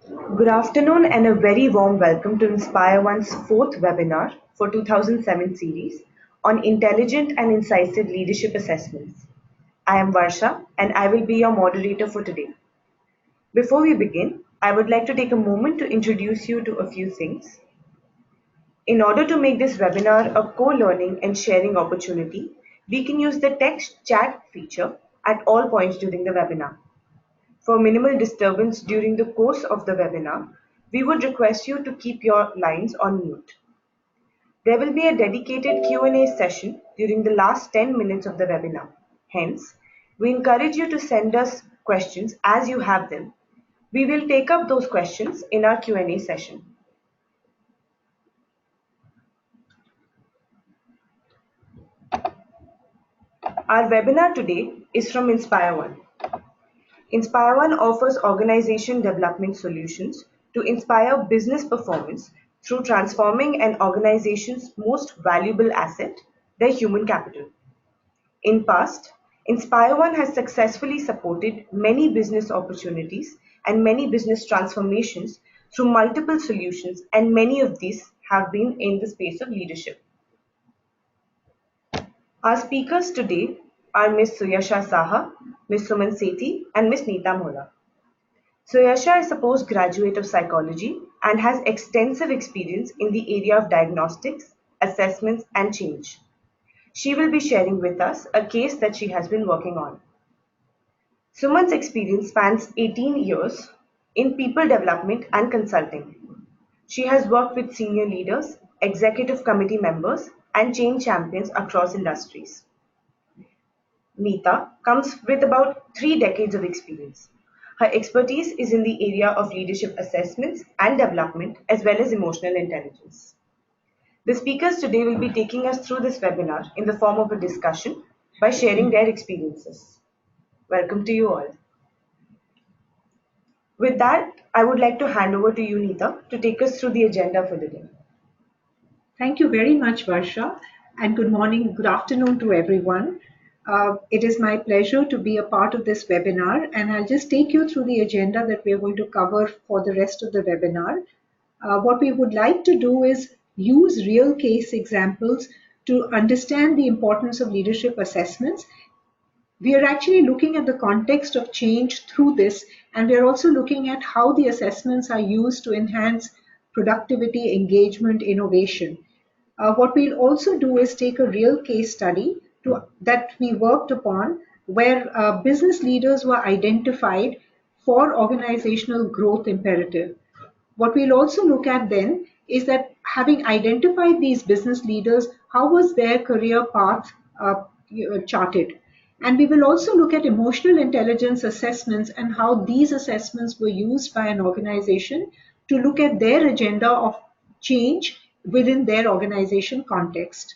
Good afternoon and a very warm welcome to InspireOne's fourth webinar for 2007 series on Intelligent and Incisive Leadership Assessments. I am Varsha and I will be your moderator for today. Before we begin, I would like to take a moment to introduce you to a few things. In order to make this webinar a co-learning and sharing opportunity, we can use the text chat feature at all points during the webinar. For minimal disturbance during the course of the webinar, we would request you to keep your lines on mute. There will be a dedicated Q&A session during the last 10 minutes of the webinar. Hence, we encourage you to send us questions as you have them. We will take up those questions in our Q&A session. Our webinar today is from InspireOne. InspireOne offers organization development solutions to inspire business performance through transforming an organization's most valuable asset, their human capital. In past, InspireOne has successfully supported many business opportunities and many business transformations through multiple solutions, and many of these have been in the space of leadership. Our speakers today are Ms. Suyasha Saha, Ms. Suman Sethi, and Ms. Neeta Mohla. Suyasha is a postgraduate of psychology and has extensive experience in the area of diagnostics, assessments, and change. She will be sharing with us a case that she has been working on. Suman's experience spans 18 years in people development and consulting. She has worked with senior leaders, executive committee members, and change champions across industries. Neeta comes with about 3 decades of experience. Her expertise is in the area of leadership assessments and development, as well as emotional intelligence. The speakers today will be taking us through this webinar in the form of a discussion by sharing their experiences. Welcome to you all. With that, I would like to hand over to you, Neeta, to take us through the agenda for the day. Thank you very much, Varsha, and good morning, good afternoon to everyone. It is my pleasure to be a part of this webinar, and I'll just take you through the agenda that we're going to cover for the rest of the webinar. What we would like to do is use real case examples to understand the importance of leadership assessments. We are actually looking at the context of change through this, and we're also looking at how the assessments are used to enhance productivity, engagement, innovation. What we'll also do is take a real case study that we worked upon where business leaders were identified for organizational growth imperative. What we'll also look at then is that having identified these business leaders, how was their career path charted? And we will also look at emotional intelligence assessments and how these assessments were used by an organization to look at their agenda of change within their organization context.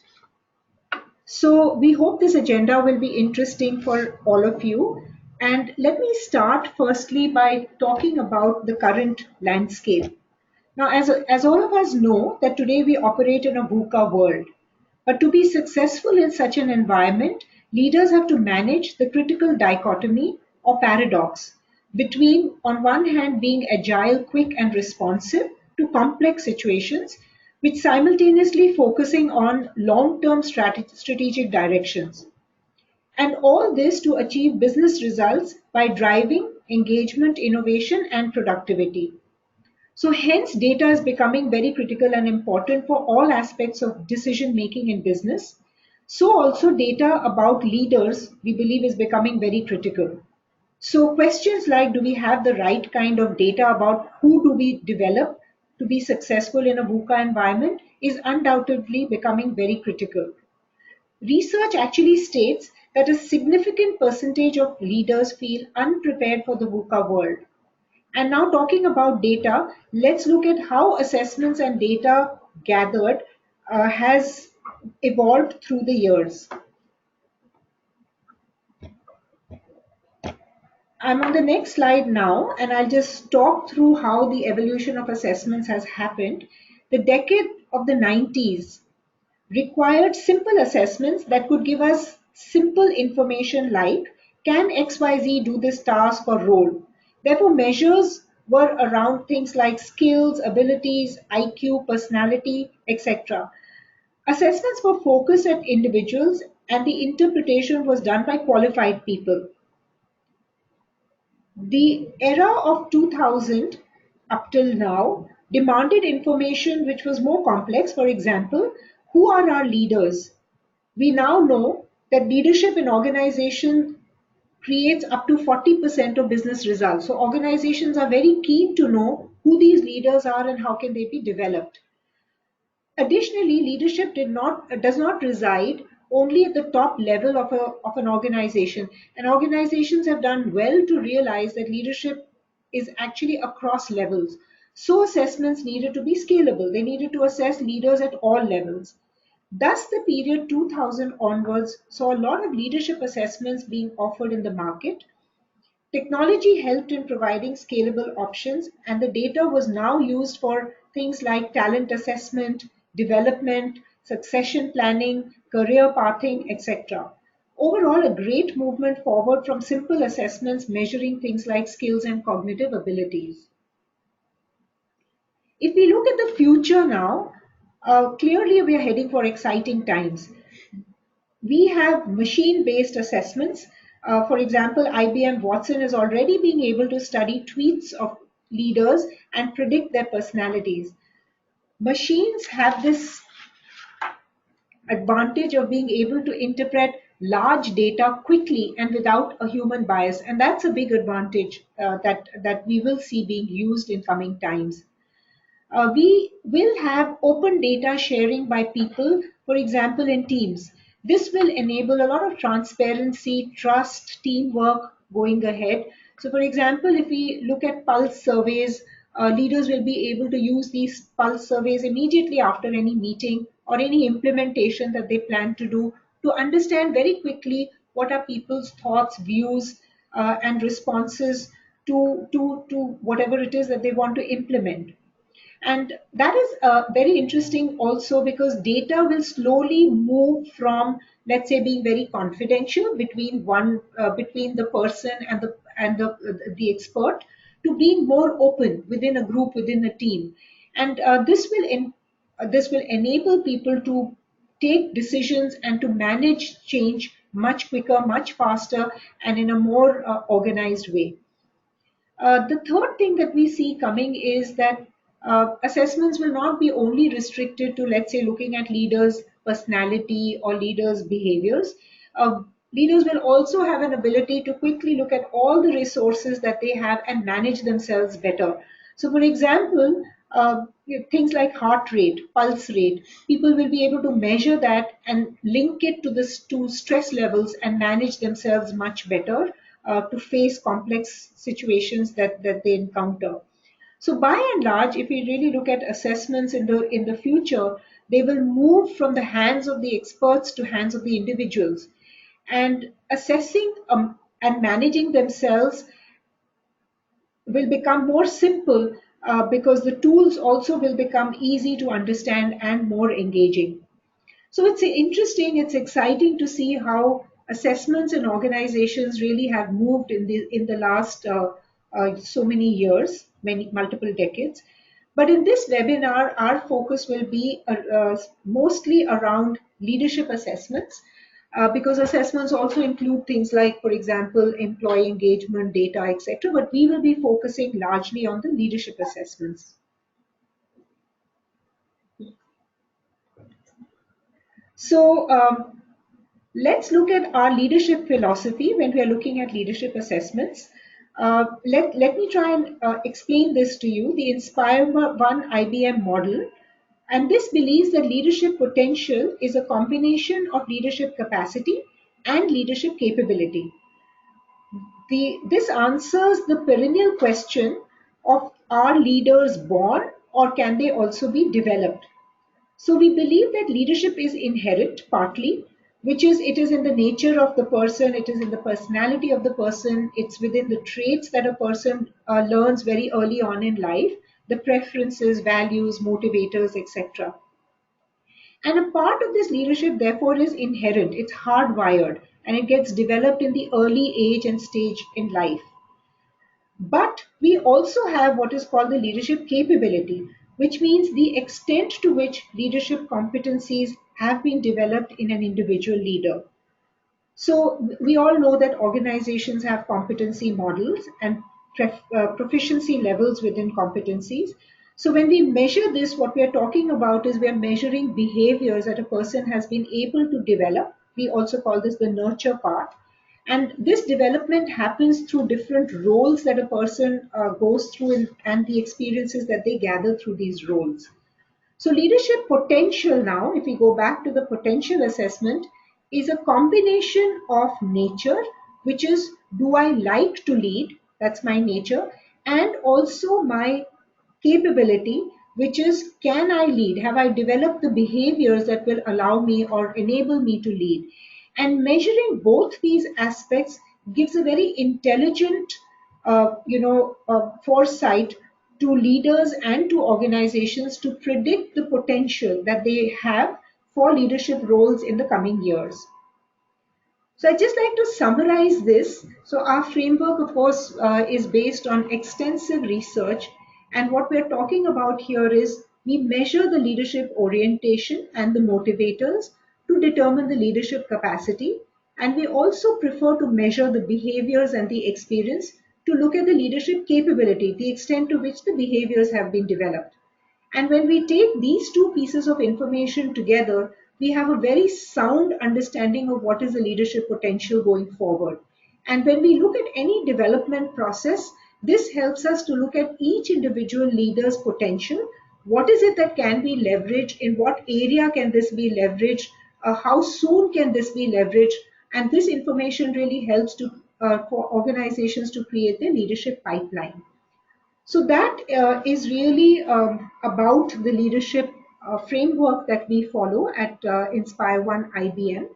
So we hope this agenda will be interesting for all of you. And let me start firstly by talking about the current landscape. Now, as all of us know, that today we operate in a VUCA world. But to be successful in such an environment, leaders have to manage the critical dichotomy or paradox between, on one hand, being agile, quick, and responsive to complex situations, which simultaneously focusing on long-term strategic directions. And all this to achieve business results by driving engagement, innovation, and productivity. So hence, data is becoming very critical and important for all aspects of decision making in business. So also data about leaders, we believe, is becoming very critical. So questions like, do we have the right kind of data about who do we develop to be successful in a VUCA environment is undoubtedly becoming very critical. Research actually states that a significant percentage of leaders feel unprepared for the VUCA world. And now talking about data, let's look at how assessments and data gathered has evolved through the years. I'm on the next slide now, and I'll just talk through how the evolution of assessments has happened. The decade of the 90s required simple assessments that could give us simple information like, can XYZ do this task or role? Therefore, measures were around things like skills, abilities, IQ, personality, etc. Assessments were focused at individuals and the interpretation was done by qualified people. The era of 2000 up till now demanded information which was more complex. For example, who are our leaders? We now know that leadership in organization creates up to 40% of business results. So organizations are very keen to know who these leaders are and how can they be developed. Additionally, leadership does not reside only at the top level of an organization. And organizations have done well to realize that leadership is actually across levels. So assessments needed to be scalable. They needed to assess leaders at all levels. Thus, the period 2000 onwards saw a lot of leadership assessments being offered in the market. Technology helped in providing scalable options, and the data was now used for things like talent assessment, development, succession planning, career pathing, etc. Overall, a great movement forward from simple assessments measuring things like skills and cognitive abilities. If we look at the future now, clearly we are heading for exciting times. We have machine-based assessments. For example, IBM Watson is already being able to study tweets of leaders and predict their personalities. Machines have this advantage of being able to interpret large data quickly and without a human bias, and that's a big advantage that we will see being used in coming times. We will have open data sharing by people, for example, in teams. This will enable a lot of transparency, trust, teamwork going ahead. So, for example, if we look at pulse surveys, leaders will be able to use these pulse surveys immediately after any meeting or any implementation that they plan to do to understand very quickly what are people's thoughts, views, and responses to whatever it is that they want to implement. And that is very interesting also because data will slowly move from, let's say, being very confidential between the person and the expert to being more open within a group, within a team. And this will enable people to take decisions and to manage change much quicker, much faster, and in a more organized way. The third thing that we see coming is that assessments will not be only restricted to, let's say, looking at leaders' personality or leaders' behaviors. Leaders will also have an ability to quickly look at all the resources that they have and manage themselves better. So, for example, things like heart rate, pulse rate, people will be able to measure that and link it to stress levels and manage themselves much better to face complex situations that they encounter. So by and large, if we really look at assessments in the future, they will move from the hands of the experts to hands of the individuals. And assessing and managing themselves will become more simple because the tools also will become easy to understand and more engaging. So it's interesting, it's exciting to see how assessments and organizations really have moved in the last so many years, many multiple decades. But in this webinar, our focus will be mostly around leadership assessments, because assessments also include things like, for example, employee engagement, data, etc. But we will be focusing largely on the leadership assessments. So let's look at our leadership philosophy when we are looking at leadership assessments. Let me try and explain this to you, the InspireOne IBM model. And this believes that leadership potential is a combination of leadership capacity and leadership capability. This answers the perennial question of, are leaders born or can they also be developed? So we believe that leadership is inherent partly, which is it is in the nature of the person, it is in the personality of the person, it's within the traits that a person learns very early on in life, the preferences, values, motivators, etc. And a part of this leadership, therefore, is inherent, it's hardwired, and it gets developed in the early age and stage in life. But we also have what is called the leadership capability, which means the extent to which leadership competencies have been developed in an individual leader. So we all know that organizations have competency models and proficiency levels within competencies. So when we measure this, what we are talking about is we are measuring behaviors that a person has been able to develop. We also call this the nurture part. And this development happens through different roles that a person goes through and the experiences that they gather through these roles. So leadership potential now, if we go back to the potential assessment, is a combination of nature, which is do I like to lead? That's my nature. And also my capability, which is can I lead? Have I developed the behaviors that will allow me or enable me to lead? And measuring both these aspects gives a very intelligent, foresight to leaders and to organizations to predict the potential that they have for leadership roles in the coming years. So I'd just like to summarize this. So our framework, of course, is based on extensive research. And what we're talking about here is we measure the leadership orientation and the motivators to determine the leadership capacity. And we also prefer to measure the behaviors and the experience to look at the leadership capability, the extent to which the behaviors have been developed. And when we take these two pieces of information together, we have a very sound understanding of what is the leadership potential going forward. And when we look at any development process, this helps us to look at each individual leader's potential. What is it that can be leveraged? In what area can this be leveraged? How soon can this be leveraged? And this information really helps for organizations to create their leadership pipeline. So that is really about the leadership framework that we follow at InspireOne IBM.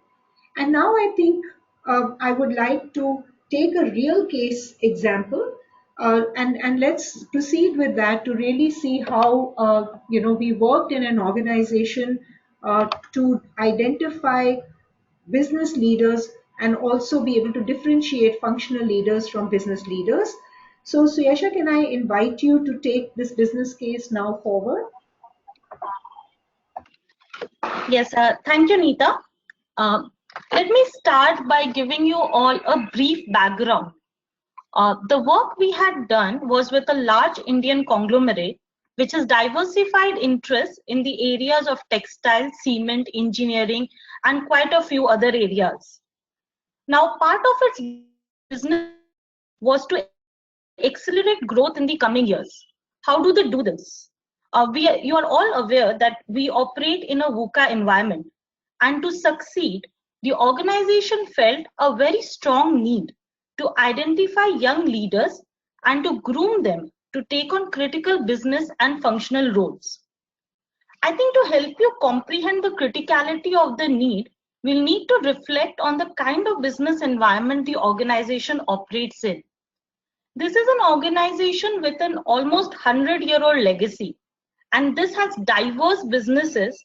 And now I think I would like to take a real case example and let's proceed with that to really see how we worked in an organization to identify business leaders and also be able to differentiate functional leaders from business leaders. So, Suyasha, can I invite you to take this business case now forward? Yes, thank you, Neeta. Uh, Let me start by giving you all a brief background. The work we had done was with a large Indian conglomerate which has diversified interests in the areas of textile, cement, engineering, and quite a few other areas. Now, part of its business was to accelerate growth in the coming years. How do they do this? You are all aware that we operate in a VUCA environment, and to succeed, the organization felt a very strong need to identify young leaders and to groom them to take on critical business and functional roles. I think to help you comprehend the criticality of the need, we'll need to reflect on the kind of business environment the organization operates in. This is an organization with an almost 100-year-old legacy, and this has diverse businesses,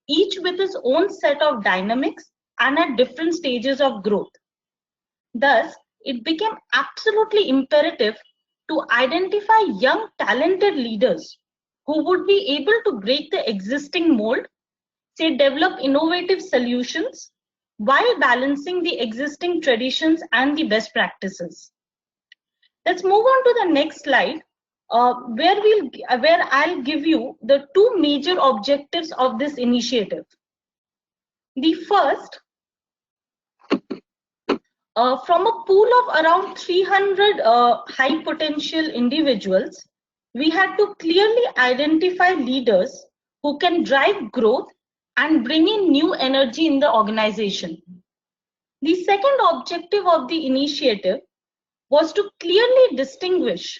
each with its own set of dynamics and at different stages of growth. Thus, it became absolutely imperative to identify young, talented leaders who would be able to break the existing mold, say, develop innovative solutions while balancing the existing traditions and the best practices. Let's move on to the next slide, where I'll give you the two major objectives of this initiative. The first, from a pool of around 300 high potential individuals, we had to clearly identify leaders who can drive growth and bring in new energy in the organization. The second objective of the initiative was to clearly distinguish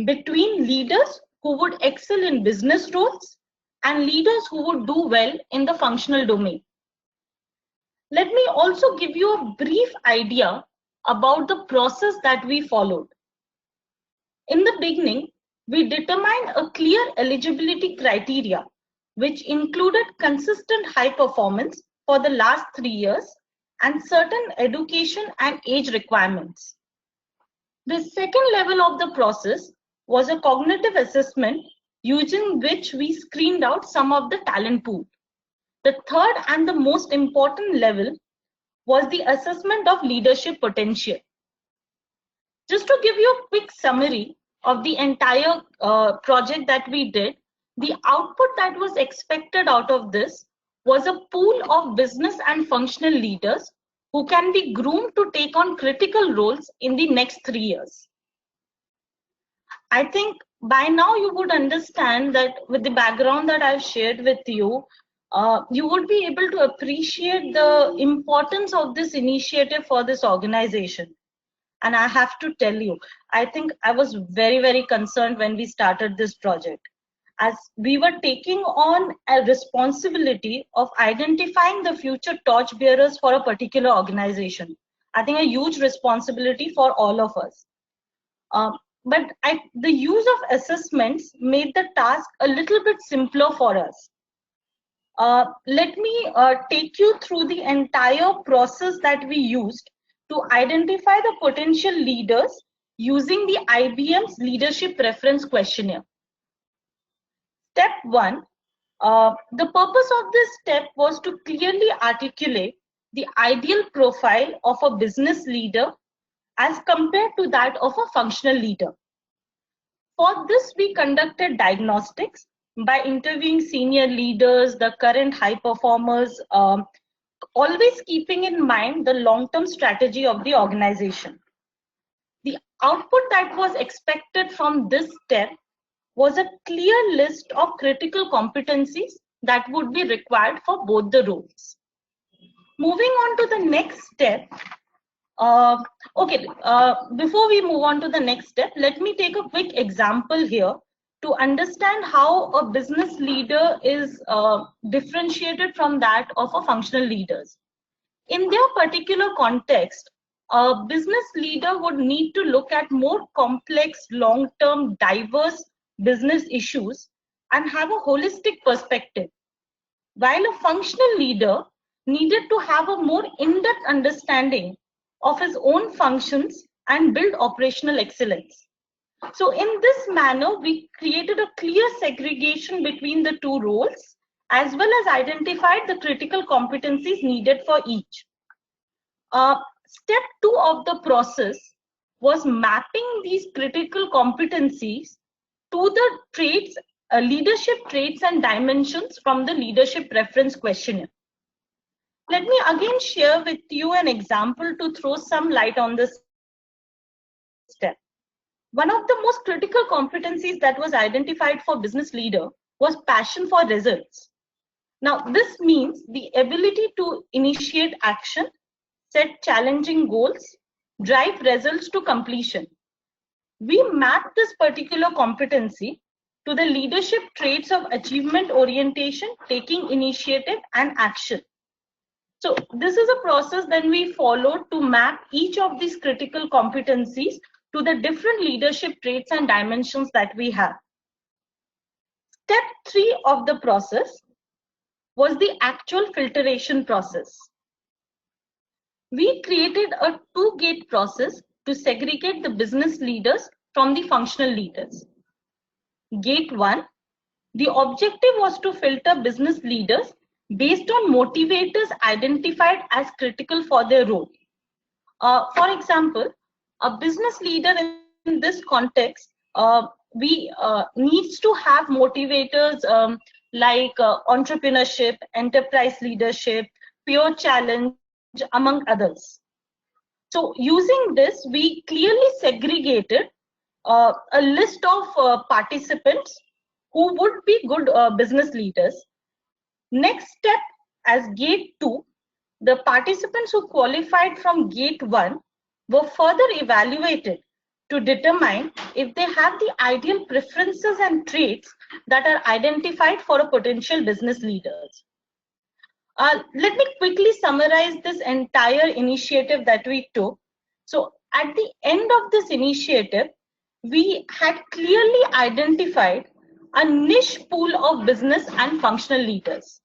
between leaders who would excel in business roles and leaders who would do well in the functional domain. Let me also give you a brief idea about the process that we followed. In the beginning, we determined a clear eligibility criteria, which included consistent high performance for the last 3 years and certain education and age requirements. The second level of the process was a cognitive assessment using which we screened out some of the talent pool. The third and the most important level was the assessment of leadership potential. Just to give you a quick summary of the entire project that we did, the output that was expected out of this was a pool of business and functional leaders who can be groomed to take on critical roles in the next 3 years. I think by now you would understand that with the background that I've shared with you, you would be able to appreciate the importance of this initiative for this organization. And I have to tell you, I think I was very, very concerned when we started this project, as we were taking on a responsibility of identifying the future torchbearers for a particular organization. I think a huge responsibility for all of us. But the use of assessments made the task a little bit simpler for us. Let me take you through the entire process that we used to identify the potential leaders using the IBM's Leadership Preference Questionnaire. Step 1, the purpose of this step was to clearly articulate the ideal profile of a business leader as compared to that of a functional leader. For this, we conducted diagnostics by interviewing senior leaders, the current high performers, always keeping in mind the long-term strategy of the organization. The output that was expected from this step was a clear list of critical competencies that would be required for both the roles. Moving on to the next step, before we move on to the next step, let me take a quick example here to understand how a business leader is differentiated from that of a functional leaders. In their particular context, a business leader would need to look at more complex, long-term, diverse business issues and have a holistic perspective, while a functional leader needed to have a more in-depth understanding of his own functions and build operational excellence. So in this manner, we created a clear segregation between the two roles, as well as identified the critical competencies needed for each. Step 2 of the process was mapping these critical competencies to the traits, leadership traits and dimensions from the Leadership Preference Questionnaire. Let me again share with you an example to throw some light on this step. One of the most critical competencies that was identified for business leader was passion for results. Now, this means the ability to initiate action, set challenging goals, drive results to completion. We mapped this particular competency to the leadership traits of achievement orientation, taking initiative, and action. So this is a process that we followed to map each of these critical competencies to the different leadership traits and dimensions that we have. Step 3 of the process was the actual filtration process. We created a 2-gate process to segregate the business leaders from the functional leaders. Gate 1, the objective was to filter business leaders based on motivators identified as critical for their role. For example, a business leader in this context needs to have motivators like entrepreneurship, enterprise leadership, pure challenge, among others. So using this, we clearly segregated a list of participants who would be good business leaders. Next step, as gate 2, the participants who qualified from gate 1 were further evaluated to determine if they have the ideal preferences and traits that are identified for a potential business leaders. Let me quickly summarize this entire initiative that we took. So at the end of this initiative, we had clearly identified a niche pool of business and functional leaders.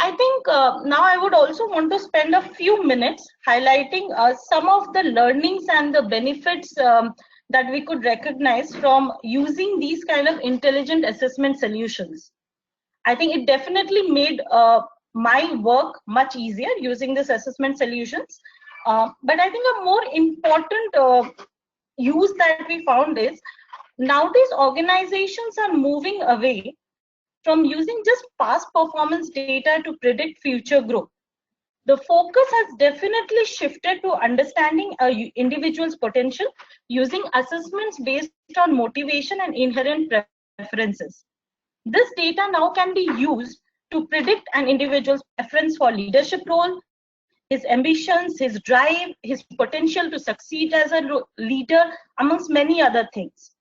I think now I would also want to spend a few minutes highlighting some of the learnings and the benefits that we could recognize from using these kind of intelligent assessment solutions. I think it definitely made my work much easier using this assessment solutions. But I think a more important use that we found is nowadays organizations are moving away from using just past performance data to predict future growth. The focus has definitely shifted to understanding a individual's potential using assessments based on motivation and inherent preferences. This data now can be used to predict an individual's preference for leadership role, his ambitions, his drive, his potential to succeed as a leader, amongst many other things.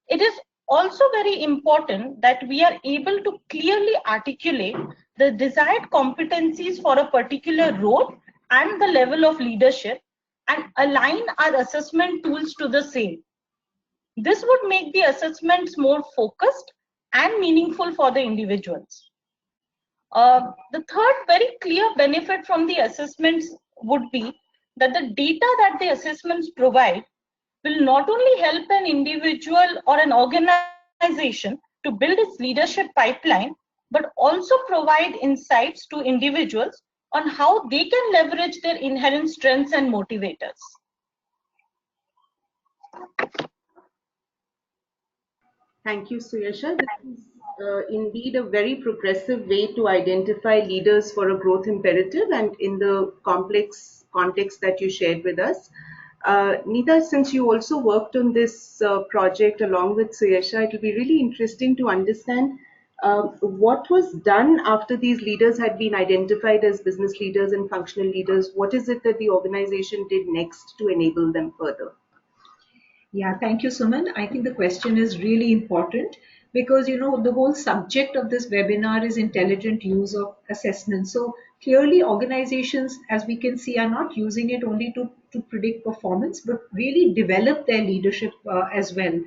It is also very important that we are able to clearly articulate the desired competencies for a particular role and the level of leadership and align our assessment tools to the same. This would make the assessments more focused and meaningful for the individuals. The third very clear benefit from the assessments would be that the data that the assessments provide will not only help an individual or an organization to build its leadership pipeline, but also provide insights to individuals on how they can leverage their inherent strengths and motivators. Thank you, Suyasha. This is indeed a very progressive way to identify leaders for a growth imperative and in the complex context that you shared with us. Neeta, since you also worked on this project along with Suyasha, it will be really interesting to understand what was done after these leaders had been identified as business leaders and functional leaders. What is it that the organization did next to enable them further? Yeah, thank you, Suman. I think the question is really important because the whole subject of this webinar is intelligent use of assessment. So clearly organizations, as we can see, are not using it only to predict performance, but really develop their leadership as well.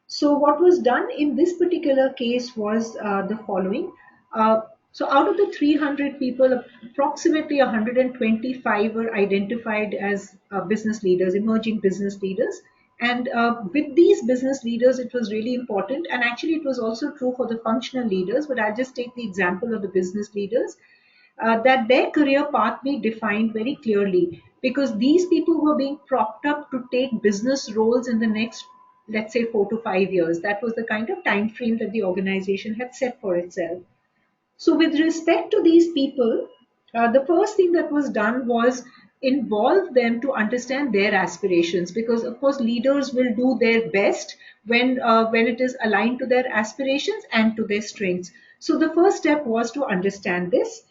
So what was done in this particular case was the following. So out of the 300 people, approximately 125 were identified as business leaders, emerging business leaders. And with these business leaders, it was really important. And actually, it was also true for the functional leaders. But I'll just take the example of the business leaders. That their career path be defined very clearly because these people were being propped up to take business roles in the next, let's say, 4 to 5 years. That was the kind of time frame that the organization had set for itself. So, with respect to these people, the first thing that was done was involve them to understand their aspirations because, of course, leaders will do their best when it is aligned to their aspirations and to their strengths. So, the first step was to understand this.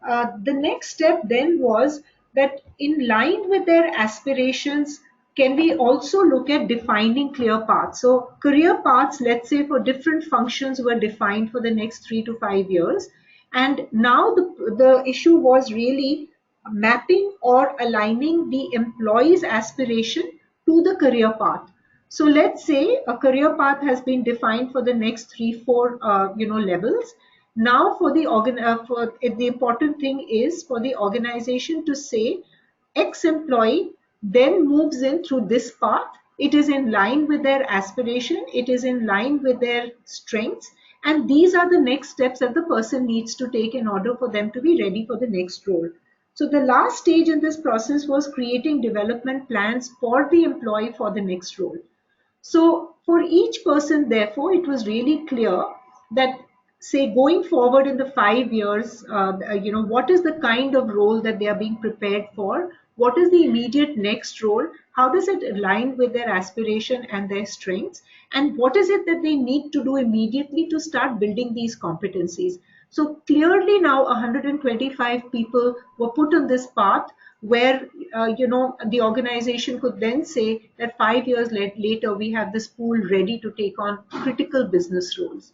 The next step then was that in line with their aspirations, can we also look at defining clear paths? So career paths, let's say for different functions were defined for the next 3 to 5 years. And now the issue was really mapping or aligning the employee's aspiration to the career path. So let's say a career path has been defined for the next 3, 4, levels. Now, the important thing is for the organization to say, ex-employee then moves in through this path. It is in line with their aspiration. It is in line with their strengths. And these are the next steps that the person needs to take in order for them to be ready for the next role. So the last stage in this process was creating development plans for the employee for the next role. So for each person, therefore, it was really clear that, say, going forward in the 5 years, what is the kind of role that they are being prepared for? What is the immediate next role? How does it align with their aspiration and their strengths? And what is it that they need to do immediately to start building these competencies? So clearly now 125 people were put on this path where the organization could then say that 5 years later we have this pool ready to take on critical business roles.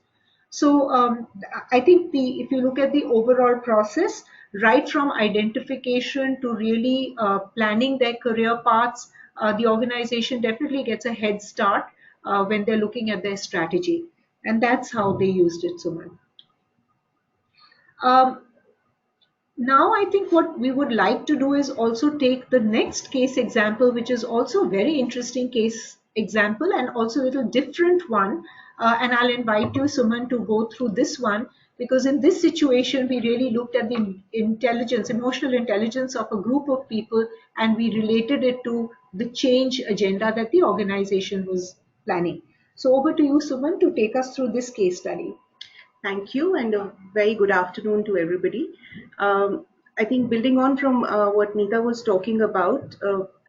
So I think if you look at the overall process, right from identification to really planning their career paths, the organization definitely gets a head start when they're looking at their strategy. And that's how they used it, Suman. Now, I think what we would like to do is also take the next case example, which is also a very interesting case example and also a little different one. And I'll invite you, Suman, to go through this one because in this situation, we really looked at the intelligence, emotional intelligence of a group of people, and we related it to the change agenda that the organization was planning. So, over to you, Suman, to take us through this case study. Thank you, and a very good afternoon to everybody. I think building on from what Neeta was talking about,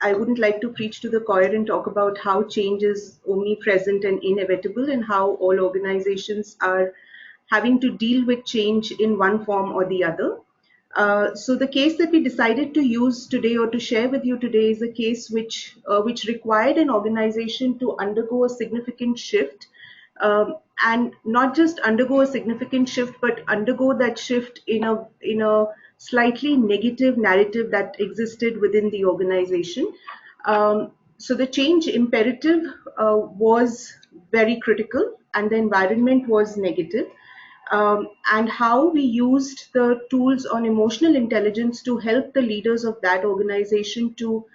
I wouldn't like to preach to the choir and talk about how change is omnipresent and inevitable, and how all organizations are having to deal with change in one form or the other. So the case that we decided to use today or to share with you today is a case which required an organization to undergo a significant shift, and not just undergo a significant shift, but undergo that shift in a slightly negative narrative that existed within the organization. So the change imperative was very critical, and the environment was negative. And how we used the tools on emotional intelligence to help the leaders of that organization to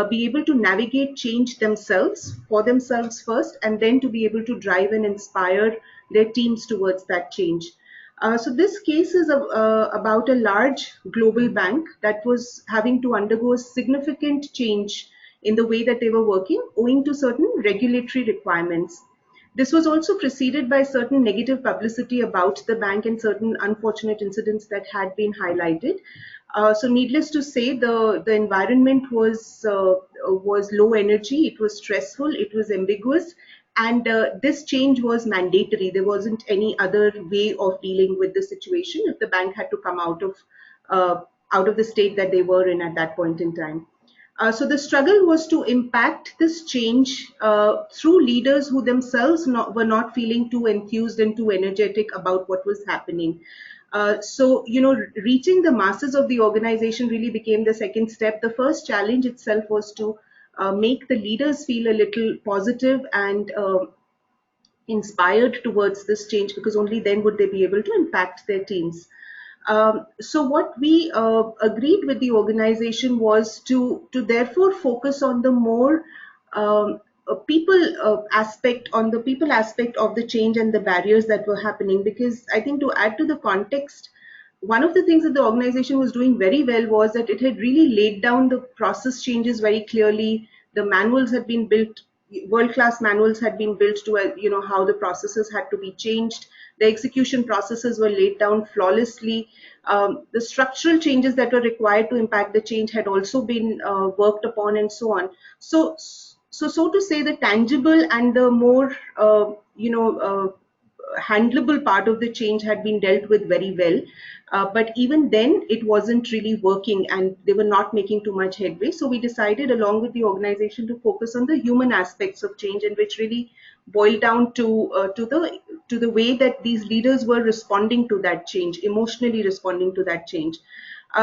be able to navigate change themselves, for themselves first, and then to be able to drive and inspire their teams towards that change. So this case is about a large global bank that was having to undergo a significant change in the way that they were working owing to certain regulatory requirements. This was also preceded by certain negative publicity about the bank and certain unfortunate incidents that had been highlighted. So, needless to say, the environment was low energy. It was stressful. It was ambiguous, and this change was mandatory. There wasn't any other way of dealing with the situation if the bank had to come uh, out of the state that they were in at that point in time. So the struggle was to impact this change through leaders who themselves were not feeling too enthused and too energetic about what was happening. So, reaching the masses of the organization really became the second step. The first challenge itself was to make the leaders feel a little positive and inspired towards this change, because only then would they be able to impact their teams. So what we agreed with the organization was to therefore focus on the more people aspect, on the people aspect of the change and the barriers that were happening. Because I think, to add to the context, one of the things that the organization was doing very well was that it had really laid down the process changes very clearly. The manuals had been built, world-class manuals had been built to how the processes had to be changed. The execution processes were laid down flawlessly. The structural changes that were required to impact the change had also been worked upon, and so on. So to say, the tangible and the more handleable part of the change had been dealt with very well. But even then, it wasn't really working and they were not making too much headway. So we decided, along with the organization, to focus on the human aspects of change, and which really boiled down to the way that these leaders were responding to that change, emotionally responding to that change.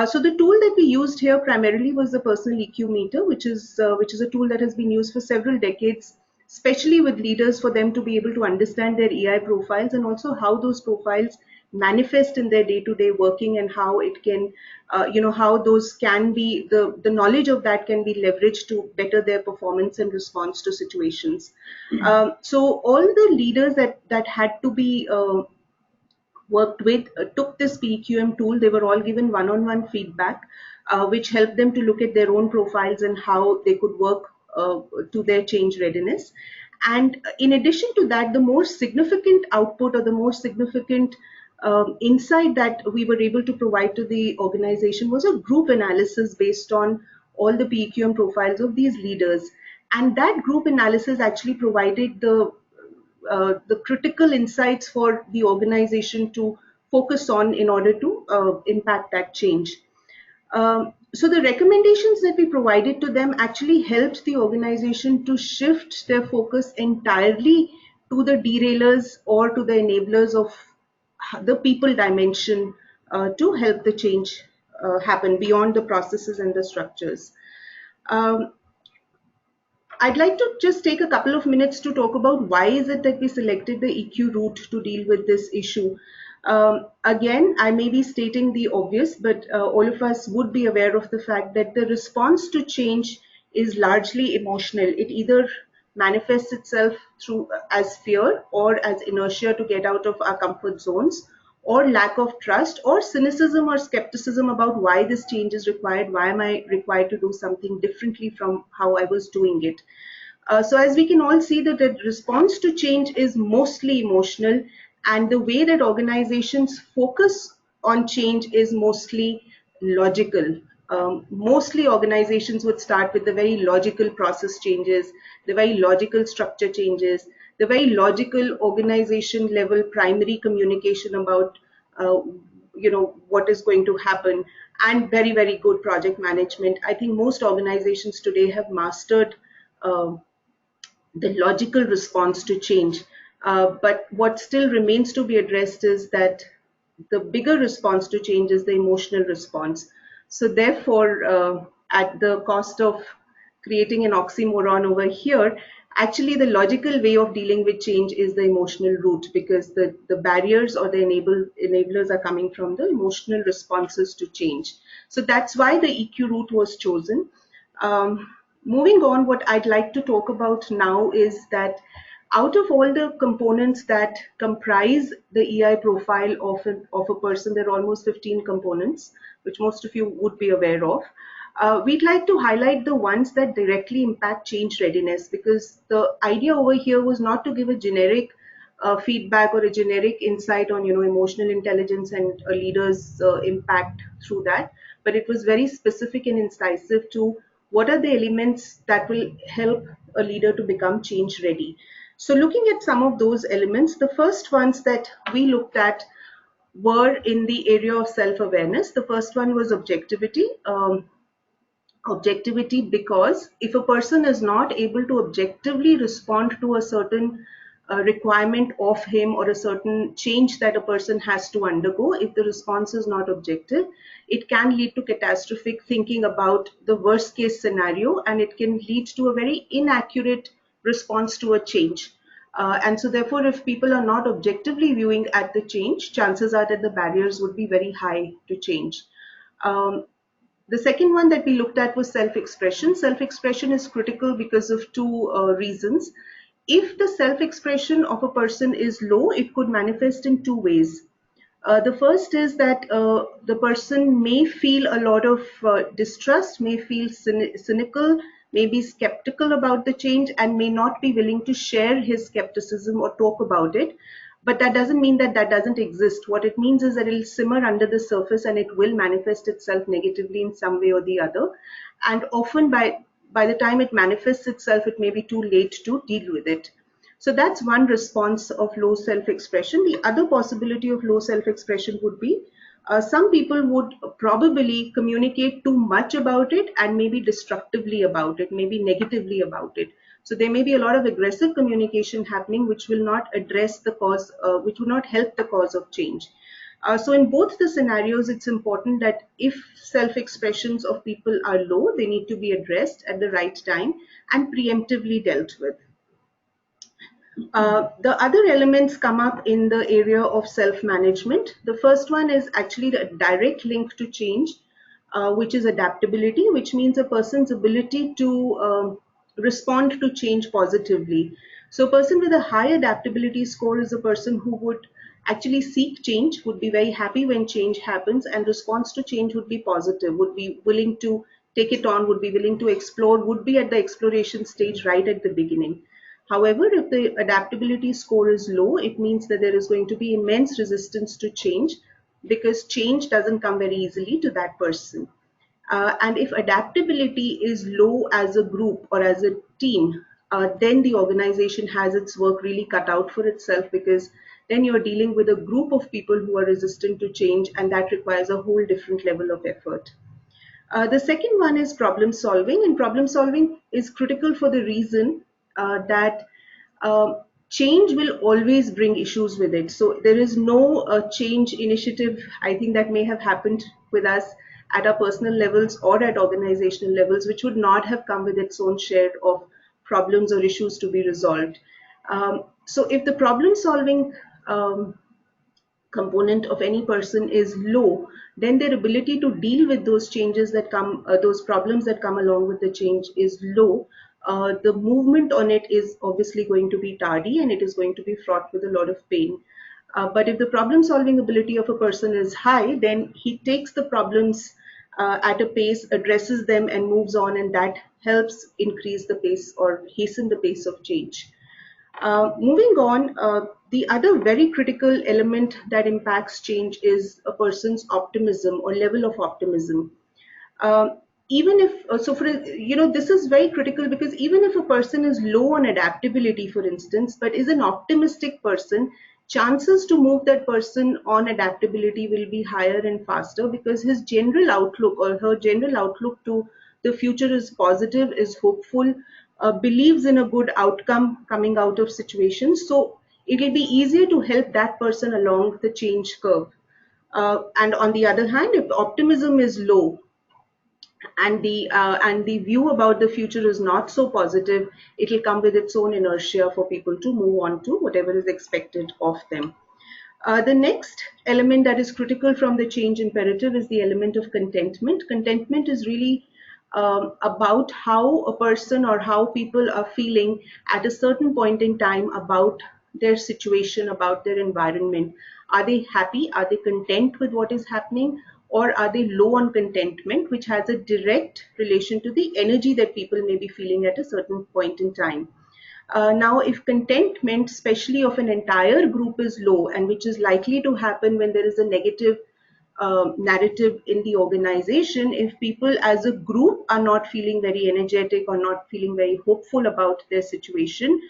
So the tool that we used here primarily was the personal EQ meter, which is a tool that has been used for several decades, especially with leaders, for them to be able to understand their EI profiles, and also how those profiles manifest in their day-to-day working, and how it can, how those can be, the knowledge of that can be leveraged to better their performance and response to situations. So all the leaders that had to be worked with took this PQM tool. They were all given one-on-one feedback, which helped them to look at their own profiles and how they could work to their change readiness. And in addition to that, the more significant output, or the more significant insight that we were able to provide to the organization, was a group analysis based on all the PQM profiles of these leaders. And that group analysis actually provided the critical insights for the organization to focus on in order to impact that change. So the recommendations that we provided to them actually helped the organization to shift their focus entirely to the derailers or to the enablers of the people dimension, to help the change happen beyond the processes and the structures. Um, I'd like to just take a couple of minutes to talk about why is it that we selected the EQ route to deal with this issue. Again, I may be stating the obvious, but all of us would be aware of the fact that the response to change is largely emotional. It either manifests itself through as fear or as inertia to get out of our comfort zones, or lack of trust, or cynicism or skepticism about why this change is required. Why am I required to do something differently from how I was doing it? So as we can all see that the response to change is mostly emotional, and the way that organizations focus on change is mostly logical. Mostly organizations would start with the very logical process changes, the very logical structure changes, the very logical organization level primary communication about uh, what is going to happen, and very, very good project management. I think most organizations today have mastered um the logical response to change. But what still remains to be addressed is that the bigger response to change is the emotional response. So, therefore, at the cost of creating an oxymoron over here, actually, the logical way of dealing with change is the emotional route, because the barriers or the enablers are coming from the emotional responses to change. So, that's why the EQ route was chosen. Um, Moving on, what I'd like to talk about now is that out of all the components that comprise the EI profile of a person, there are almost 15 components, which most of you would be aware of. We'd like to highlight the ones that directly impact change readiness, because the idea over here was not to give a generic feedback or a generic insight on emotional intelligence and a leader's impact through that, but it was very specific and incisive to what are the elements that will help a leader to become change ready. So looking at some of those elements, the first ones that we looked at were in the area of self-awareness. The first one was objectivity. Objectivity, because if a person is not able to objectively respond to a certain requirement of him, or a certain change that a person has to undergo, if the response is not objective, it can lead to catastrophic thinking about the worst case scenario, and it can lead to a very inaccurate response to a change. And so therefore, if people are not objectively viewing at the change, chances are that the barriers would be very high to change. um, the second one that we looked at was self-expression. Self-expression is critical because of two reasons. If the self-expression of a person is low, it could manifest in two ways. The first is that the person may feel a lot of distrust, may feel cynical, may be skeptical about the change, and may not be willing to share his skepticism or talk about it. But that doesn't mean that that doesn't exist. What it means is that it'll simmer under the surface, and it will manifest itself negatively in some way or the other. And often by the time it manifests itself, it may be too late to deal with it. So that's one response of low self-expression. The other possibility of low self-expression would be some people would probably communicate too much about it, and maybe destructively about it, maybe negatively about it. So there may be a lot of aggressive communication happening, which will not address the cause, which will not help the cause of change. So in both the scenarios, it's important that if self-expressions of people are low, they need to be addressed at the right time and preemptively dealt with. The other elements come up in the area of self-management. The first one is actually the direct link to change, which is adaptability, which means a person's ability to respond to change positively. So a person with a high adaptability score is a person who would actually seek change, would be very happy when change happens, and response to change would be positive, would be willing to take it on, would be willing to explore, would be at the exploration stage right at the beginning. However, if the adaptability score is low, it means that there is going to be immense resistance to change, because change doesn't come very easily to that person. And if adaptability is low as a group or as a team, then the organization has its work really cut out for itself, because then you're dealing with a group of people who are resistant to change, and that requires a whole different level of effort. The second one is problem solving, and problem solving is critical for the reason that change will always bring issues with it. So there is no change initiative, I think, that may have happened with us at our personal levels or at organizational levels, which would not have come with its own share of problems or issues to be resolved. So if the problem solving component of any person is low, then their ability to deal with those changes that come, those problems that come along with the change is low. The movement on it is obviously going to be tardy, and it is going to be fraught with a lot of pain. But if the problem solving ability of a person is high, then he takes the problems at a pace, addresses them, and moves on, and that helps increase the pace or hasten the pace of change. Moving on, the other very critical element that impacts change is a person's optimism or level of optimism. Um, Even if, this is very critical, because even if a person is low on adaptability, for instance, but is an optimistic person, chances to move that person on adaptability will be higher and faster, because his general outlook or her general outlook to the future is positive, is hopeful, believes in a good outcome coming out of situations. So it will be easier to help that person along the change curve. And on the other hand, if optimism is low, and the view about the future is not so positive, it will come with its own inertia for people to move on to whatever is expected of them. The next element that is critical from the change imperative is the element of contentment. Contentment is really about how a person or how people are feeling at a certain point in time about their situation, about their environment. Are they happy? Are they content with what is happening? Or are they low on contentment, which has a direct relation to the energy that people may be feeling at a certain point in time. Now, if contentment, especially of an entire group, is low, and which is likely to happen when there is a negative narrative in the organization, if people as a group are not feeling very energetic or not feeling very hopeful about their situation,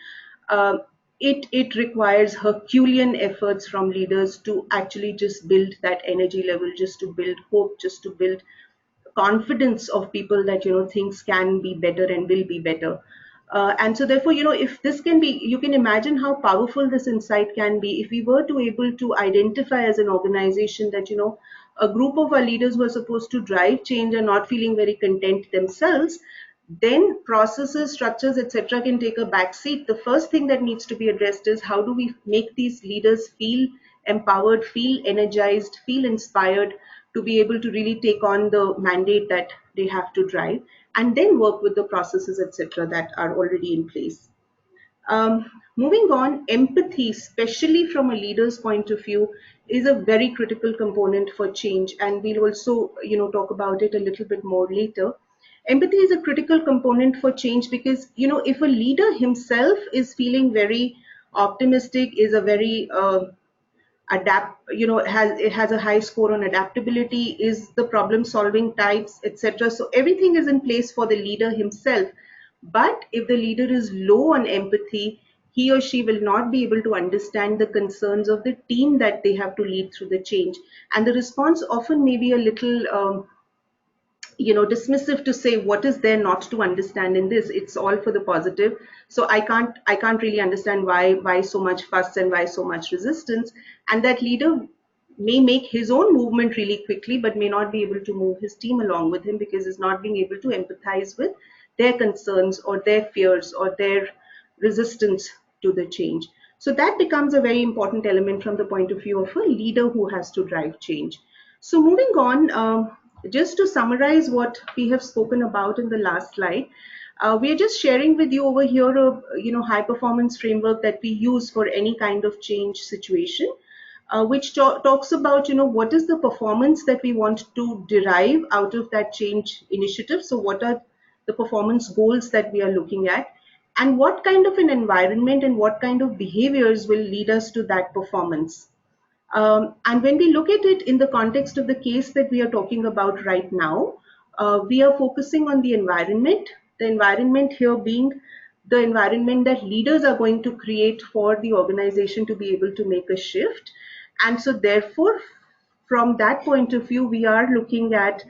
uh, it requires Herculean efforts from leaders to actually just build that energy level, just to build hope, just to build confidence of people that things can be better and will be better. And so therefore, if this can be, you can imagine how powerful this insight can be if we were to able to identify as an organization that a group of our leaders who are supposed to drive change are not feeling very content themselves. Then processes, structures, etc. can take a back seat. The first thing that needs to be addressed is how do we make these leaders feel empowered, feel energized, feel inspired to be able to really take on the mandate that they have to drive, and then work with the processes, etc., that are already in place. Moving on, empathy, especially from a leader's point of view, is a very critical component for change, and we'll also, talk about it a little bit more later. Empathy is a critical component for change because, if a leader himself is feeling very optimistic, is a very adapt, it has a high score on adaptability, is the problem solving types, etc., so everything is in place for the leader himself. But if the leader is low on empathy, he or she will not be able to understand the concerns of the team that they have to lead through the change, and the response often may be a little dismissive, to say what is there not to understand in this, it's all for the positive. So I can't really understand why so much fuss and why so much resistance. And that leader may make his own movement really quickly, but may not be able to move his team along with him because he's not being able to empathize with their concerns or their fears or their resistance to the change. So that becomes a very important element from the point of view of a leader who has to drive change. So moving on, just to summarize what we have spoken about in the last slide, we are just sharing with you over here a high performance framework that we use for any kind of change situation, which talks about what is the performance that we want to derive out of that change initiative. So what are the performance goals that we are looking at, and what kind of an environment and what kind of behaviors will lead us to that performance. And when we look at it in the context of the case that we are talking about right now, we are focusing on the environment. The environment here being the environment that leaders are going to create for the organization to be able to make a shift. And so therefore, from that point of view, we are looking at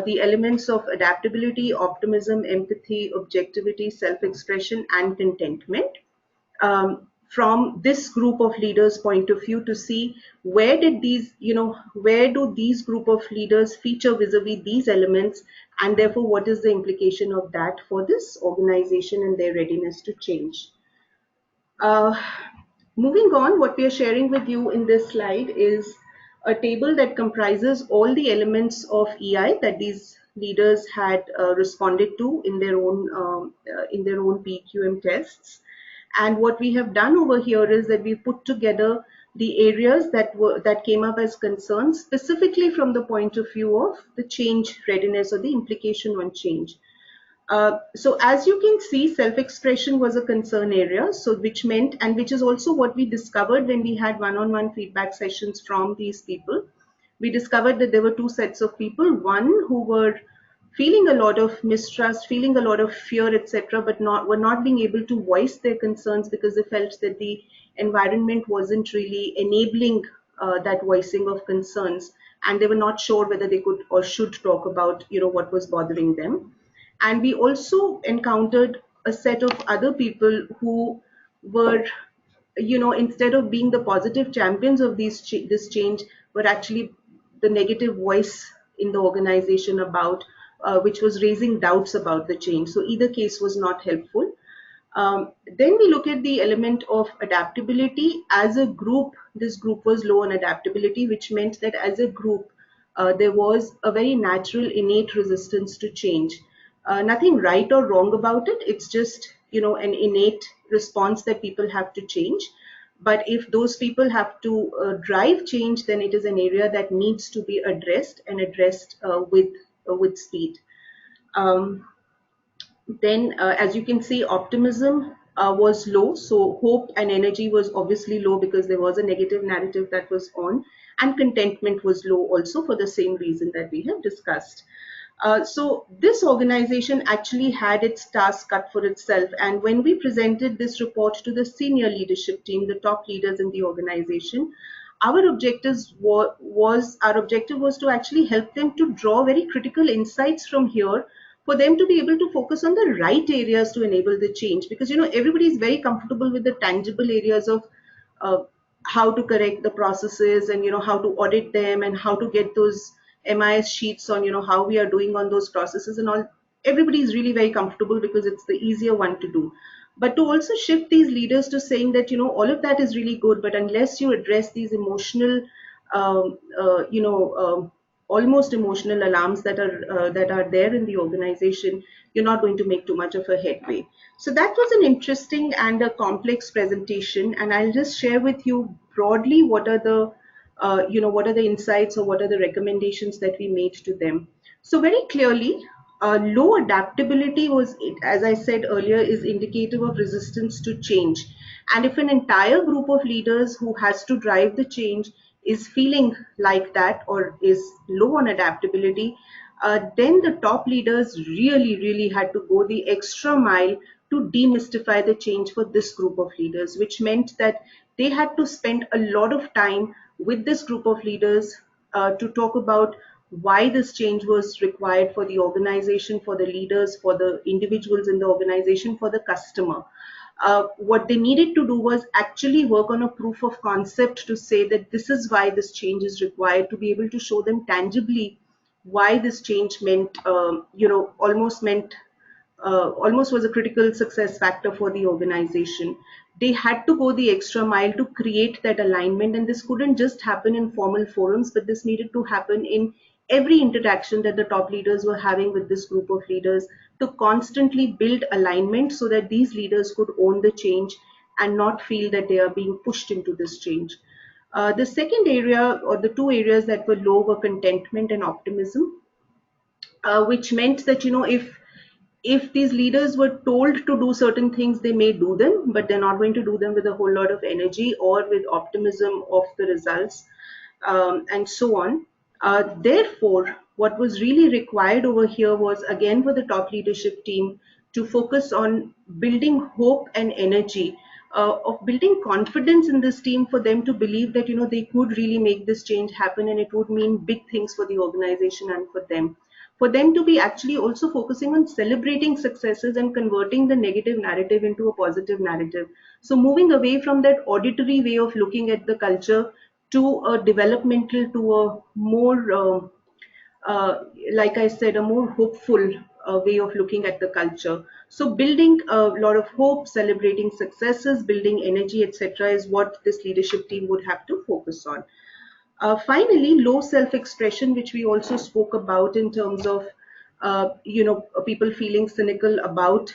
the elements of adaptability, optimism, empathy, objectivity, self-expression, and contentment. From this group of leaders point of view, to see where did these, where do these group of leaders feature vis-a-vis these elements, and therefore what is the implication of that for this organization and their readiness to change. Uh, Moving on, what we are sharing with you in this slide is a table that comprises all the elements of EI that these leaders had responded to in their own PQM tests. And what we have done over here is that we put together the areas that came up as concerns, specifically from the point of view of the change readiness or the implication on change. So as you can see, self-expression was a concern area, so which meant, and which is also what we discovered when we had one-on-one feedback sessions from these people. We discovered that there were two sets of people, one who were feeling a lot of mistrust, feeling a lot of fear, etc., but were not being able to voice their concerns because they felt that the environment wasn't really enabling that voicing of concerns, and they were not sure whether they could or should talk about, what was bothering them. And we also encountered a set of other people who were, instead of being the positive champions of this change, were actually the negative voice in the organization about, which was raising doubts about the change. So either case was not helpful. Then we look at the element of adaptability. As a group, this group was low on adaptability, which meant that as a group, there was a very natural, innate resistance to change. Nothing right or wrong about it. It's just, an innate response that people have to change. But if those people have to drive change, then it is an area that needs to be addressed and addressed with speed. Um, then, as you can see, optimism was low. So hope and energy was obviously low because there was a negative narrative that was on, and contentment was low also for the same reason that we have discussed. So this organization actually had its task cut for itself. And when we presented this report to the senior leadership team, the top leaders in the organization, our objective was to actually help them to draw very critical insights from here for them to be able to focus on the right areas to enable the change, because everybody is very comfortable with the tangible areas of uh, how to correct the processes, and how to audit them, and how to get those MIS sheets on how we are doing on those processes and all. Everybody is really very comfortable because it's the easier one to do. But to also shift these leaders to saying that all of that is really good, but unless you address these emotional um, uh, you know um almost emotional alarms that are there in the organization, you're not going to make too much of a headway. So that was an interesting and a complex presentation, and I'll just share with you broadly what are the insights or what are the recommendations that we made to them. So very clearly, low adaptability was, as I said earlier, is indicative of resistance to change. And if an entire group of leaders who has to drive the change is feeling like that or is low on adaptability, then the top leaders really, really had to go the extra mile to demystify the change for this group of leaders, which meant that they had to spend a lot of time with this group of leaders to talk about why this change was required for the organization, for the leaders, for the individuals in the organization, for the customer. What they needed to do was actually work on a proof of concept to say that this is why this change is required, to be able to show them tangibly why this change meant, almost was a critical success factor for the organization. They had to go the extra mile to create that alignment, and this couldn't just happen in formal forums, but this needed to happen in every interaction that the top leaders were having with this group of leaders, to constantly build alignment so that these leaders could own the change and not feel that they are being pushed into this change. The second area, or the two areas that were low, were contentment and optimism, which meant that if these leaders were told to do certain things, they may do them, but they're not going to do them with a whole lot of energy or with optimism of the results, and so on. Therefore, what was really required over here was, again, for the top leadership team to focus on building hope and energy, of building confidence in this team for them to believe that they could really make this change happen, and it would mean big things for the organization and for them to be actually also focusing on celebrating successes and converting the negative narrative into a positive narrative. So moving away from that auditory way of looking at the culture to a developmental, to a more, like I said, a more hopeful way of looking at the culture. So building a lot of hope, celebrating successes, building energy, etc., is what this leadership team would have to focus on. Finally, low self-expression, which we also spoke about in terms of, people feeling cynical about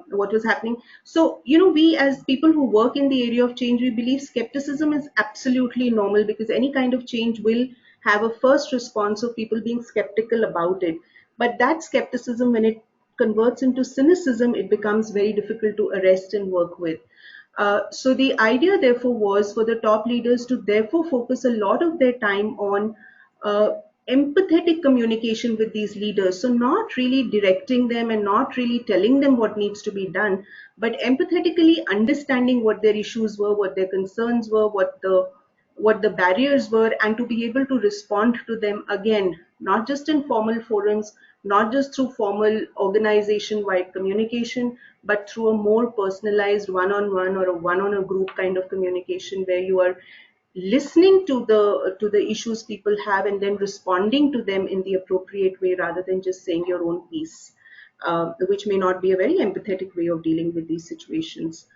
what was happening. So, we as people who work in the area of change, we believe skepticism is absolutely normal, because any kind of change will have a first response of people being skeptical about it. But that skepticism, when it converts into cynicism, it becomes very difficult to arrest and work with. So the idea, therefore, was for the top leaders to therefore focus a lot of their time on uh, empathetic communication with these leaders. So not really directing them and not really telling them what needs to be done, but empathetically understanding what their issues were, what their concerns were, what the barriers were, and to be able to respond to them, again, not just in formal forums, not just through formal organization wide communication, but through a more personalized one on one or a one on a group kind of communication, where you are listening to the issues people have and then responding to them in the appropriate way, rather than just saying your own piece, which may not be a very empathetic way of dealing with these situations.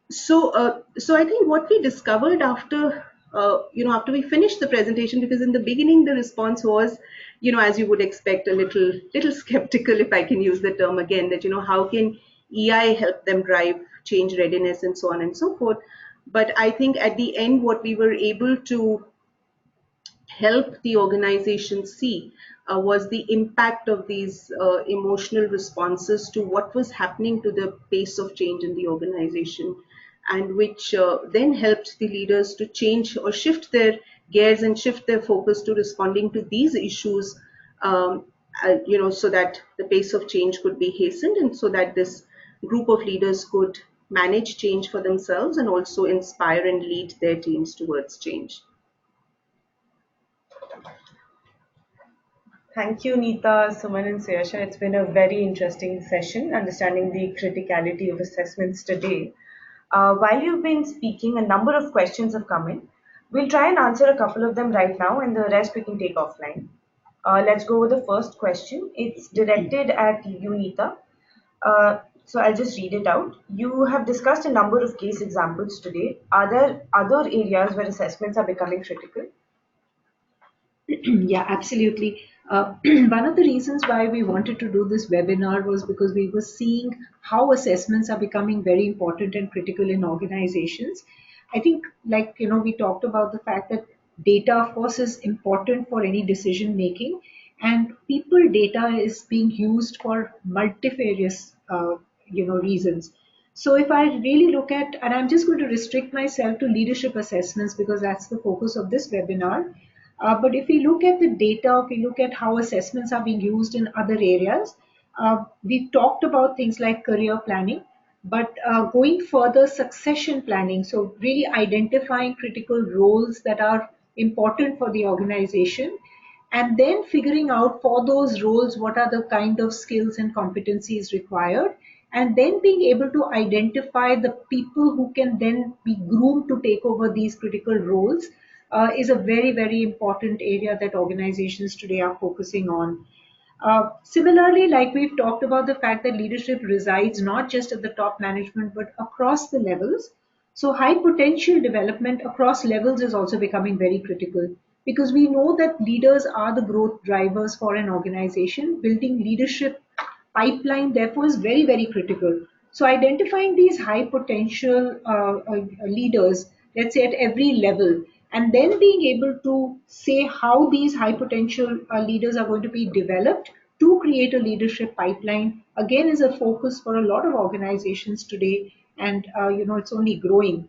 So I think what we discovered after, after we finished the presentation, because in the beginning the response was, as you would expect, a little skeptical, if I can use the term again, that, how can EI help them drive change readiness and so on and so forth. But I think at the end, what we were able to help the organization see was the impact of these emotional responses to what was happening to the pace of change in the organization, and which then helped the leaders to change or shift their gears and shift their focus to responding to these issues, so that the pace of change could be hastened, and so that this group of leaders could manage change for themselves and also inspire and lead their teams towards change. Thank you, Neeta, Suman, and Sayasha. It's been a very interesting session understanding the criticality of assessments today. While you've been speaking, a number of questions have come in. We'll try and answer a couple of them right now, and the rest we can take offline. Let's go with the first question. It's directed at you, Neeta. So I'll just read it out. You have discussed a number of case examples today. Are there other areas where assessments are becoming critical? Yeah, absolutely. One of the reasons why we wanted to do this webinar was because we were seeing how assessments are becoming very important and critical in organizations. I think, like, we talked about the fact that data, of course, is important for any decision making, and people data is being used for multifarious, reasons. So if I really look at, and I'm just going to restrict myself to leadership assessments because that's the focus of this webinar. But if we look at the data, if we look at how assessments are being used in other areas, we've talked about things like career planning, but going further, succession planning. So really identifying critical roles that are important for the organization, and then figuring out for those roles what are the kind of skills and competencies required, and then being able to identify the people who can then be groomed to take over these critical roles is a very, very important area that organizations today are focusing on. Similarly, like we've talked about the fact that leadership resides not just at the top management but across the levels. So high potential development across levels is also becoming very critical, because we know that leaders are the growth drivers for an organization. Building leadership pipeline, therefore, is very, very critical. So identifying these high potential leaders, let's say at every level, and then being able to say how these high potential leaders are going to be developed to create a leadership pipeline, again, is a focus for a lot of organizations today, and it's only growing.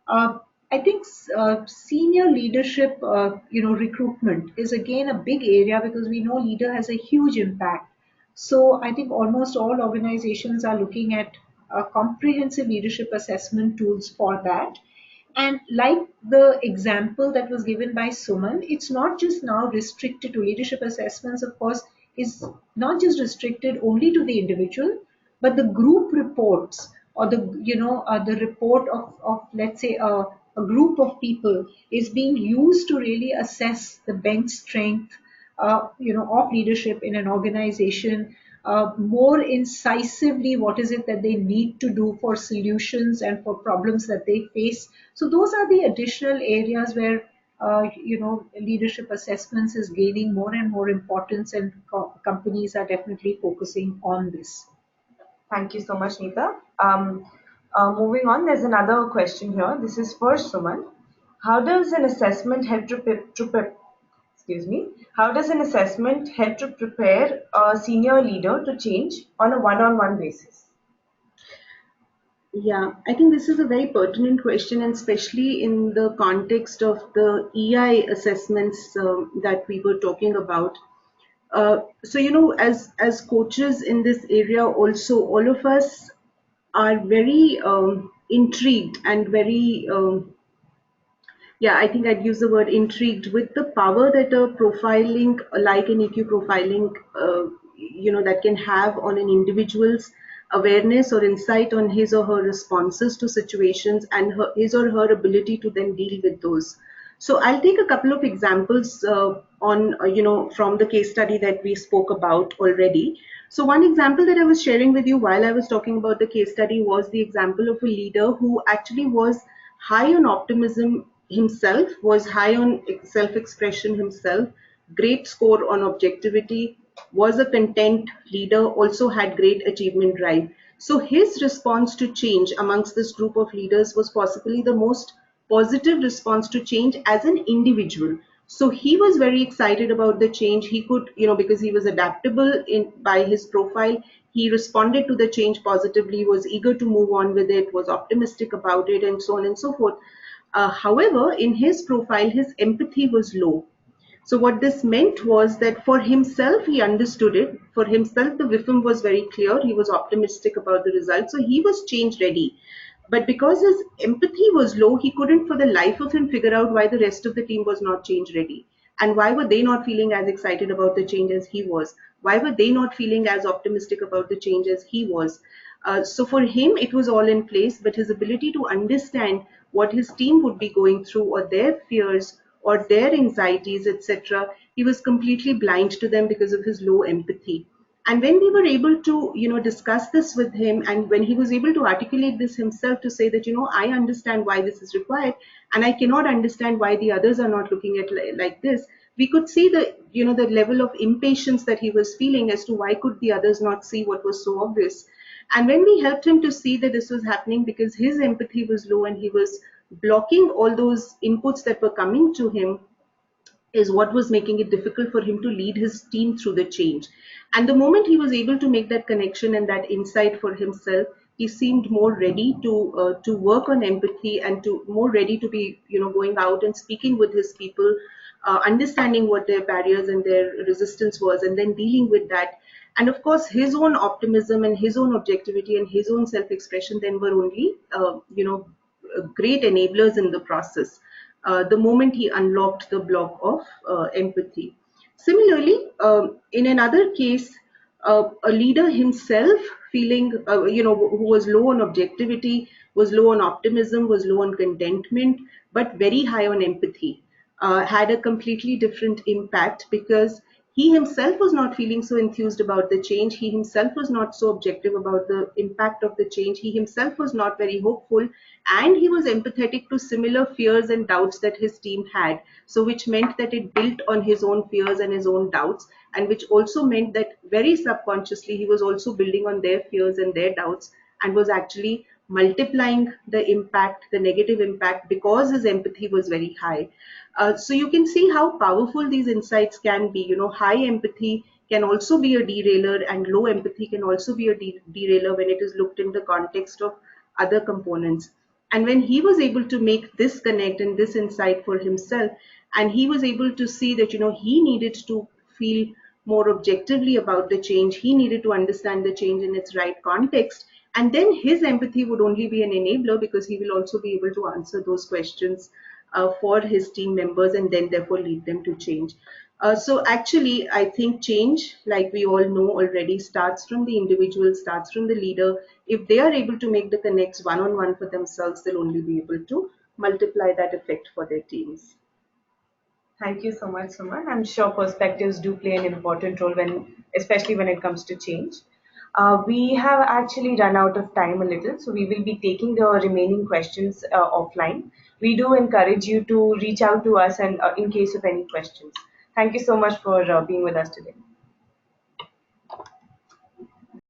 uh, I think senior leadership, recruitment is again a big area, because we know leader has a huge impact. So I think almost all organizations are looking at comprehensive leadership assessment tools for that. And like the example that was given by Suman, it's not just now restricted to leadership assessments, of course, is not just restricted only to the individual, but the group reports, or the report of let's say a group of people is being used to really assess the bench strength, of leadership in an organization, more incisively what is it that they need to do for solutions and for problems that they face. So those are the additional areas where leadership assessments is gaining more and more importance, and companies are definitely focusing on this. Thank you so much, Neeta. Moving on, there's another question here. This is for Suman. How does an assessment help excuse me? How does an assessment help to prepare a senior leader to change on a one-on-one basis? Yeah, I think this is a very pertinent question, and especially in the context of the EI assessments that we were talking about. So, as coaches in this area, also all of us are very intrigued and very yeah, I think I'd use the word intrigued with the power that a profiling, like an EQ profiling, that can have on an individual's awareness or insight on his or her responses to situations, and his or her ability to then deal with those. So I'll take a couple of examples from the case study that we spoke about already. So one example that I was sharing with you while I was talking about the case study was the example of a leader who actually was high on optimism himself, was high on self-expression himself, great score on objectivity, was a content leader, also had great achievement drive. So his response to change amongst this group of leaders was possibly the most positive response to change as an individual. So he was very excited about the change. He could, because he was adaptable in by his profile, he responded to the change positively, was eager to move on with it, was optimistic about it, and so on and so forth. However, in his profile, his empathy was low. So what this meant was that for himself, he understood it. For himself, the VIFM was very clear. He was optimistic about the results. So he was change ready. But because his empathy was low, he couldn't for the life of him figure out why the rest of the team was not change ready. And why were they not feeling as excited about the change as he was? Why were they not feeling as optimistic about the change as he was? So for him, it was all in place, but his ability to understand what his team would be going through, or their fears, or their anxieties, etc., he was completely blind to them because of his low empathy. And when we were able to, discuss this with him, and when he was able to articulate this himself to say that, I understand why this is required, and I cannot understand why the others are not looking at like this, we could see the level of impatience that he was feeling as to why could the others not see what was so obvious. And when we helped him to see that this was happening because his empathy was low and he was blocking all those inputs that were coming to him, is what was making it difficult for him to lead his team through the change. And the moment he was able to make that connection and that insight for himself, he seemed more ready to work on empathy, and to more ready to be going out and speaking with his people, understanding what their barriers and their resistance was, and then dealing with that. And of course, his own optimism and his own objectivity and his own self-expression then were only great enablers in the process, the moment he unlocked the block of empathy. Similarly, in another case, a leader himself feeling, who was low on objectivity, was low on optimism, was low on contentment, but very high on empathy, had a completely different impact, because he himself was not feeling so enthused about the change. He himself was not so objective about the impact of the change. He himself was not very hopeful, and he was empathetic to similar fears and doubts that his team had. So, which meant that it built on his own fears and his own doubts, and which also meant that very subconsciously he was also building on their fears and their doubts, and was actually multiplying the impact, the negative impact, because his empathy was very high. So you can see how powerful these insights can be. High empathy can also be a derailer, and low empathy can also be a derailer when it is looked in the context of other components. And when he was able to make this connect and this insight for himself, and he was able to see that he needed to feel more objectively about the change, he needed to understand the change in its right context, and then his empathy would only be an enabler, because he will also be able to answer those questions for his team members, and then therefore lead them to change. So actually, I think change, like we all know already, starts from the individual, starts from the leader. If they are able to make the connects one-on-one for themselves, they'll only be able to multiply that effect for their teams. Thank you so much, Suman. I'm sure perspectives do play an important role especially when it comes to change. We have actually run out of time a little, so we will be taking the remaining questions offline. We do encourage you to reach out to us and in case of any questions. Thank you so much for being with us today.